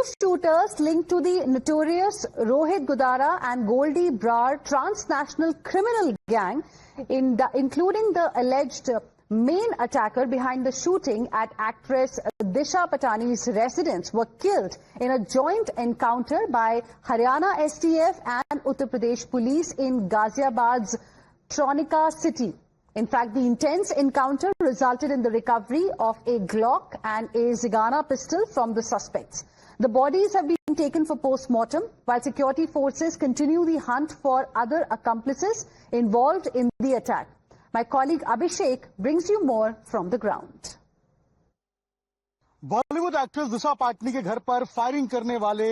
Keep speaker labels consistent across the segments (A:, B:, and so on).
A: shooters linked to the notorious Rohit Gudara and Goldie Brar transnational criminal gang, including the alleged main attacker behind the shooting at actress Disha Patani's residence, were killed in a joint encounter by Haryana STF and Uttar Pradesh police in Ghaziabad's Tronika city. In fact, the intense encounter resulted in the recovery of a Glock and a Zigana pistol from the suspects. The bodies have been taken for post-mortem, while security forces continue the hunt for other accomplices involved in the attack. My colleague Abhishek brings you more from the ground.
B: Bollywood actress Disha Patani के घर पर firing करने वाले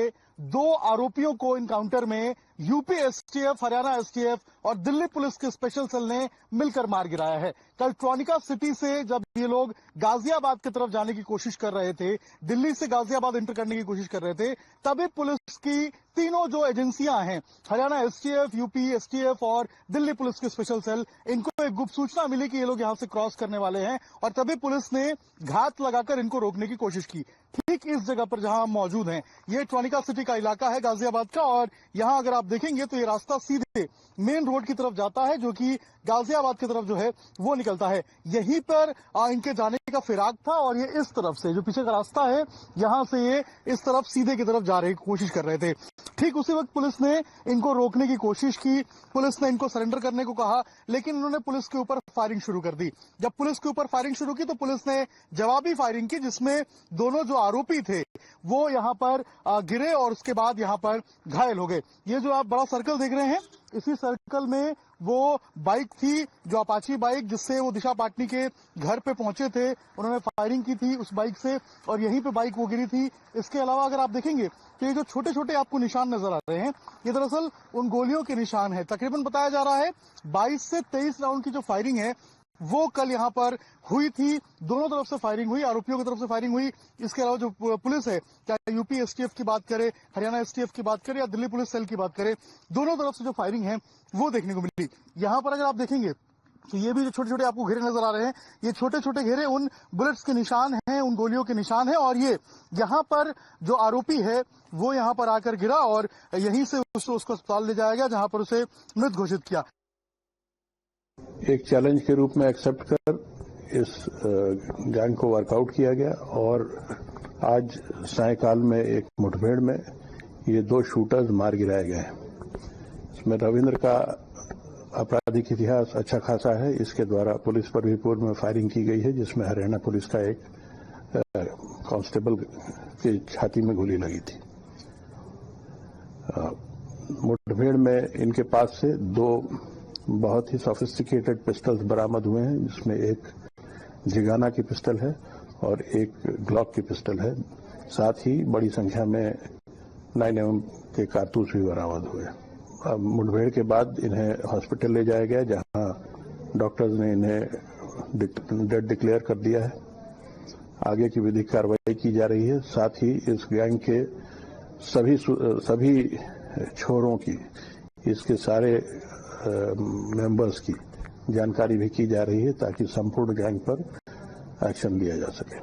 B: 2 आरोपियों को encounter में UP STF, Haryana STF और Delhi police के स्पेशल सेल ने मिलकर मार गिराया है। कल ट्रोनिका सिटी से जब ये लोग गाजियाबाद की तरफ जाने की कोशिश कर रहे थे, दिल्ली से गाजियाबाद एंटर करने की कोशिश कर रहे थे, तभी पुलिस की तीनों जो एजेंसियां हैं, हरियाणा एसटीएफ, यूपी एसटीएफ और दिल्ली पुलिस के स्पेशल सेल, इनको एक गुप्त सूचना मिली कि ये लोग यहां से क्रॉस करने वाले हैं और तभी पुलिस ने घात लगाकर इनको रोकने की कोशिश की। ठीक इस जगह पर जहां हम मौजूद हैं, ये ट्रोनिका सिटी का इलाका है गाजियाबाद का, और यहां अगर आप देखेंगे तो ये रास्ता सीधे मेन रोड की तरफ जाता है, जो कि गाजियाबाद की तरफ जो है वो निकलता है। यहीं पर इनके जाने का फिराक था और ये इस तरफ से जो पीछे का रास्ता है, यहां से ये इस तरफ सीधे की तरफ जा रहे कोशिश कर रहे थे। ठीक उसी वक्त पुलिस ने इनको रोकने की कोशिश की, पुलिस ने इनको सरेंडर करने को कहा, लेकिन उन्होंने पुलिस के ऊपर फायरिंग शुरू कर दी। जब पुलिस के ऊपर फायरिंग शुरू की तो पुलिस ने जवाबी फायरिंग की, जिसमें दोनों जो आरोपी थे वो यहां पर गिरे और उसके बाद यहां पर घायल हो गए। ये जो आप बड़ा सर्कल देख रहे हैं, इसी सर्कल में वो बाइक थी, जो अपाची बाइक, जिससे वो दिशा पाटनी के घर पे पहुंचे थे, उन्होंने फायरिंग की थी उस बाइक से और यहीं पे बाइक वो गिरी थी। इसके अलावा अगर आप देखेंगे तो ये जो छोटे छोटे आपको निशान नजर आ रहे हैं, ये दरअसल उन गोलियों के निशान है। तकरीबन बताया जा रहा है 22 से 23 राउंड की जो फायरिंग है वो कल यहाँ पर हुई थी। दोनों तरफ से फायरिंग हुई, आरोपियों की तरफ से फायरिंग हुई। इसके अलावा जो पुलिस है, चाहे यूपी एसटीएफ की बात करे, हरियाणा एसटीएफ की बात करे या दिल्ली पुलिस सेल की बात करे, दोनों तरफ से जो फायरिंग है वो देखने को मिली। यहाँ पर अगर आप देखेंगे तो ये भी जो छोटे छोटे आपको घेरे नजर आ रहे हैं, ये छोटे छोटे घेरे उन बुलेट्स के निशान हैं, उन गोलियों के निशान हैं। और ये यहाँ पर जो आरोपी है वो यहाँ पर आकर गिरा और यहीं से उसको अस्पताल ले जाया गया, जहां पर उसे मृत घोषित किया।
C: एक चैलेंज के रूप में एक्सेप्ट कर इस गैंग को वर्कआउट किया गया और आज सायंकाल में एक मुठभेड़ में ये 2 शूटर्स मार गिराए गए। इसमें रविंद्र का आपराधिक इतिहास अच्छा खासा है। इसके द्वारा पुलिस पर भी पूर्व में फायरिंग की गई है, जिसमें हरियाणा पुलिस का एक कांस्टेबल की छाती में गोली लगी थी। मुठभेड़ में इनके पास से 2 बहुत ही सोफिस्टिकेटेड पिस्टल्स बरामद हुए हैं, जिसमें एक जिगाना की पिस्टल है और एक ग्लॉक की पिस्टल है। साथ ही बड़ी संख्या में 9mm के कारतूस भी बरामद हुए। अब मुठभेड़ के बाद इन्हें हॉस्पिटल ले जाया गया, जहां डॉक्टर्स ने इन्हें डेड डिक्लेयर कर दिया है। आगे की विधिक कार्रवाई की जा रही है। साथ ही इस गैंग के सभी छोरों की, इसके सारे मेंबर्स की जानकारी भी की जा रही है, ताकि संपूर्ण गैंग पर एक्शन लिया जा सके।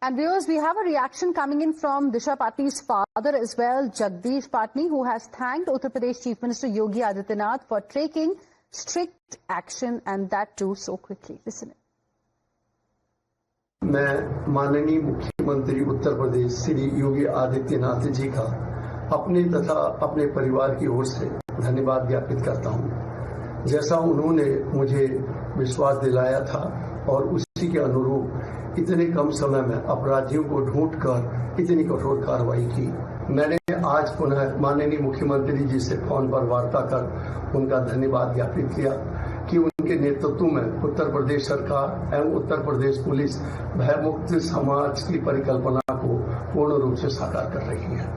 A: And viewers, we have a reaction coming in from Disha Patani's father as well, Jagdish Patani, who has thanked Uttar Pradesh Chief Minister Yogi Adityanath for taking strict action, and that too so quickly. Listen.
D: मैं माननीय मुख्यमंत्री उत्तर प्रदेश श्री योगी आदित्यनाथ जी का अपने तथा अपने परिवार की ओर से धन्यवाद ज्ञापित करता हूं। जैसा उन्होंने मुझे विश्वास दिलाया था और उसी के अनुरूप इतने कम समय में अपराधियों को ढूंढकर इतनी कठोर कार्रवाई की। मैंने आज पुनः माननीय मुख्यमंत्री जी से फोन पर वार्ता कर उनका धन्यवाद ज्ञापित किया कि उनके नेतृत्व में उत्तर प्रदेश सरकार एवं उत्तर प्रदेश पुलिस भयमुक्त समाज की परिकल्पना को पूर्ण रूप से साकार कर रही है।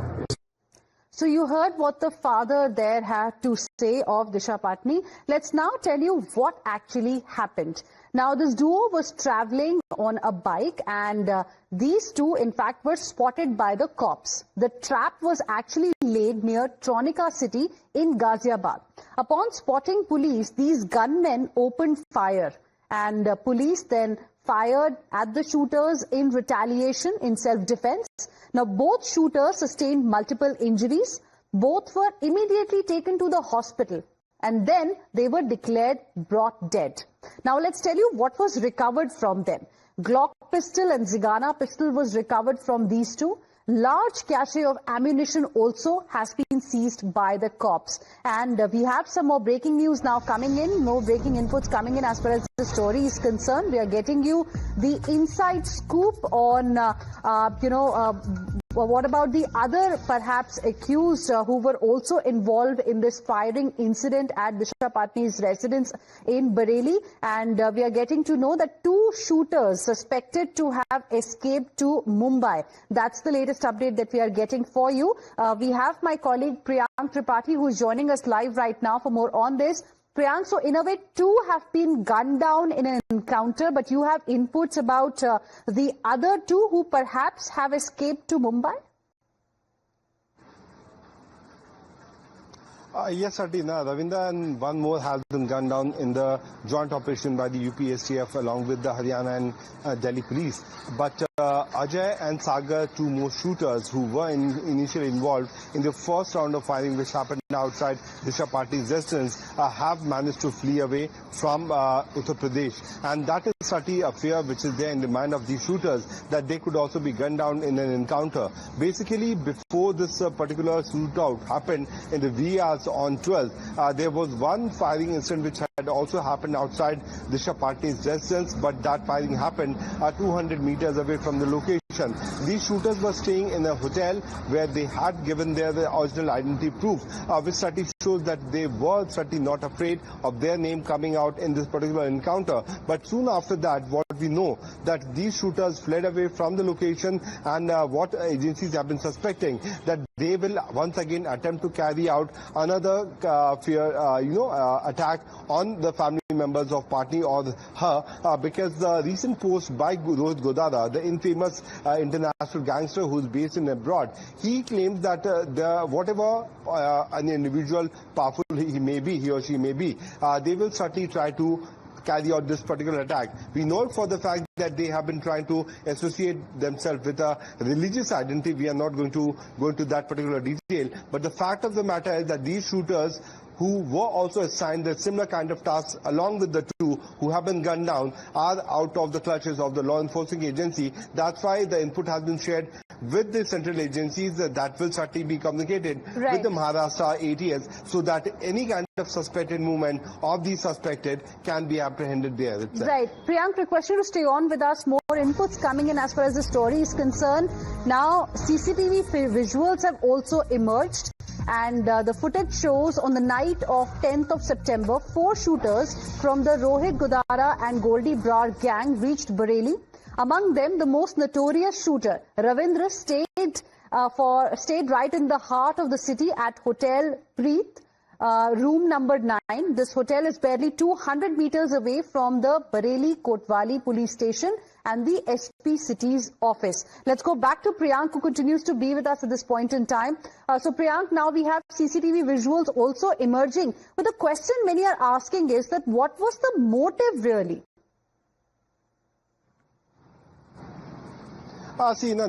A: So you heard what the father there had to say of Disha Patani. Let's now tell you what actually happened. Now this duo was traveling on a bike, and these two in fact were spotted by the cops. The trap was actually laid near Tronika city in Ghaziabad. Upon spotting police, these gunmen opened fire, and police then fired at the shooters in retaliation in self-defense. Now, both shooters sustained multiple injuries. Both were immediately taken to the hospital, and then they were declared brought dead. Now, let's tell you what was recovered from them. Glock pistol and Zigana pistol was recovered from these two. Large cache of ammunition also has been seized by the cops. And we have some more breaking news now coming in, more breaking inputs coming in as far as the story is concerned. We are getting you the inside scoop on, what about the other perhaps accused who were also involved in this firing incident at Disha Patani's residence in Bareilly. And we are getting to know that two shooters suspected to have escaped to Mumbai. That's the latest update that we are getting for you. We have my colleague Priyank Tripathi who is joining us live right now for more on this. Priyank, so in a way, two have been gunned down in an encounter, but you have inputs about the other two who perhaps have escaped to Mumbai?
E: Yes, Artina. Ravinda and one more has been gunned down in the joint operation by the UPSTF along with the Haryana and Delhi police. But Ajay and Sagar, two more shooters who were initially involved in the first round of firing which happened outside Disha Patani's residence, have managed to flee away from Uttar Pradesh. And that is certainly a fear which is there in the mind of these shooters, that they could also be gunned down in an encounter. Basically, before this particular shootout happened in the wee hours on 12th, there was one firing incident which had also happened outside Disha Patani's residence, but that firing happened 200 meters away from the location. These shooters were staying in a hotel where they had given their original identity proof, which certainly shows that they were certainly not afraid of their name coming out in this particular encounter. But soon after that, what we know that these shooters fled away from the location, and what agencies have been suspecting that they will once again attempt to carry out another attack on the family members of Patani or her, because the recent post by Rohit Godara, the infamous international gangster who is based in abroad, he claims that whatever an individual powerful he or she may be, they will certainly try to carry out this particular attack. We know it for the fact that they have been trying to associate themselves with a religious identity. We are not going to go into that particular detail, but the fact of the matter is that these shooters who were also assigned a similar kind of tasks along with the two who have been gunned down are out of the clutches of the law enforcing agency. That's why the input has been shared with the central agencies that will certainly be communicated with the Maharashtra ATS, so that any kind of suspected movement of these suspected can be apprehended there itself.
A: Right. Priyank, request you to stay on with us. More inputs coming in as far as the story is concerned. Now, CCTV visuals have also emerged. And the footage shows on the night of 10th of September, 4 shooters from the Rohit Godara and Goldie Brar gang reached Bareilly. Among them, the most notorious shooter, Ravindra, stayed right in the heart of the city at Hotel Preet, room number 9. This hotel is barely 200 meters away from the Bareilly Kotwali police station and the SP City's office. Let's go back to Priyank, who continues to be with us at this point in time. So Priyank, now we have CCTV visuals also emerging. But the question many are asking is that what was the motive really?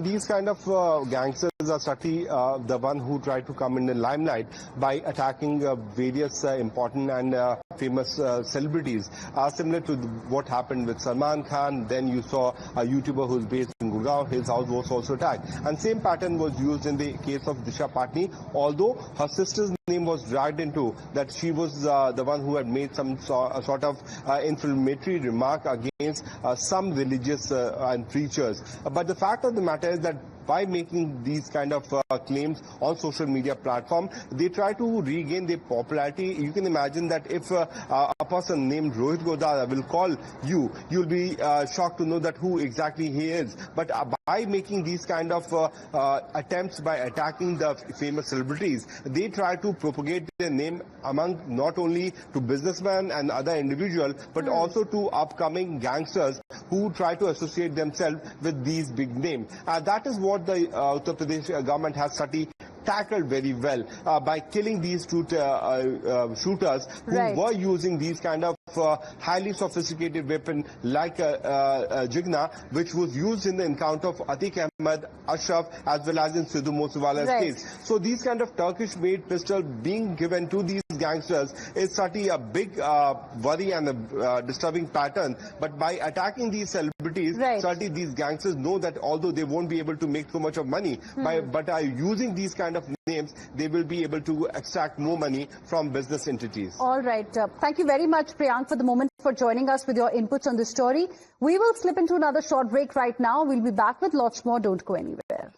E: These kind of gangsters are certainly the one who try to come in the limelight by attacking various important and famous celebrities. Similar to what happened with Salman Khan, then you saw a YouTuber who is based in Gurgaon, his house was also attacked. And same pattern was used in the case of Disha Patani, although her sister's name was dragged into that she was the one who had made some sort of inflammatory remark against some religious and preachers. But the fact of the matter is that by making these kind of claims on social media platform, they try to regain their popularity. You can imagine that if a person named Rohit Godara will call you, you'll be shocked to know that who exactly he is. But by making these kind of attempts by attacking the famous celebrities, they try to propagate their name among not only to businessmen and other individuals, but also to upcoming gangsters who try to associate themselves with these big names. That is what the Uttar Pradesh government has certainly tackled very well by killing these two shooters who were using these kind of highly sophisticated weapon like Jigna, which was used in the encounter of Atiq Ahmed, Ashraf, as well as in Sidhu Moosewala's case. So these kind of Turkish-made pistol being given to these gangsters is certainly a big worry and a disturbing pattern. But by attacking these celebrities, certainly these gangsters know that although they won't be able to make so much of money, but by using these kind of names, they will be able to extract more money from business entities.
A: All right. Thank you very much, Priyank, for the moment, for joining us with your inputs on this story. We will slip into another short break right now. We'll be back with lots more. Don't go anywhere.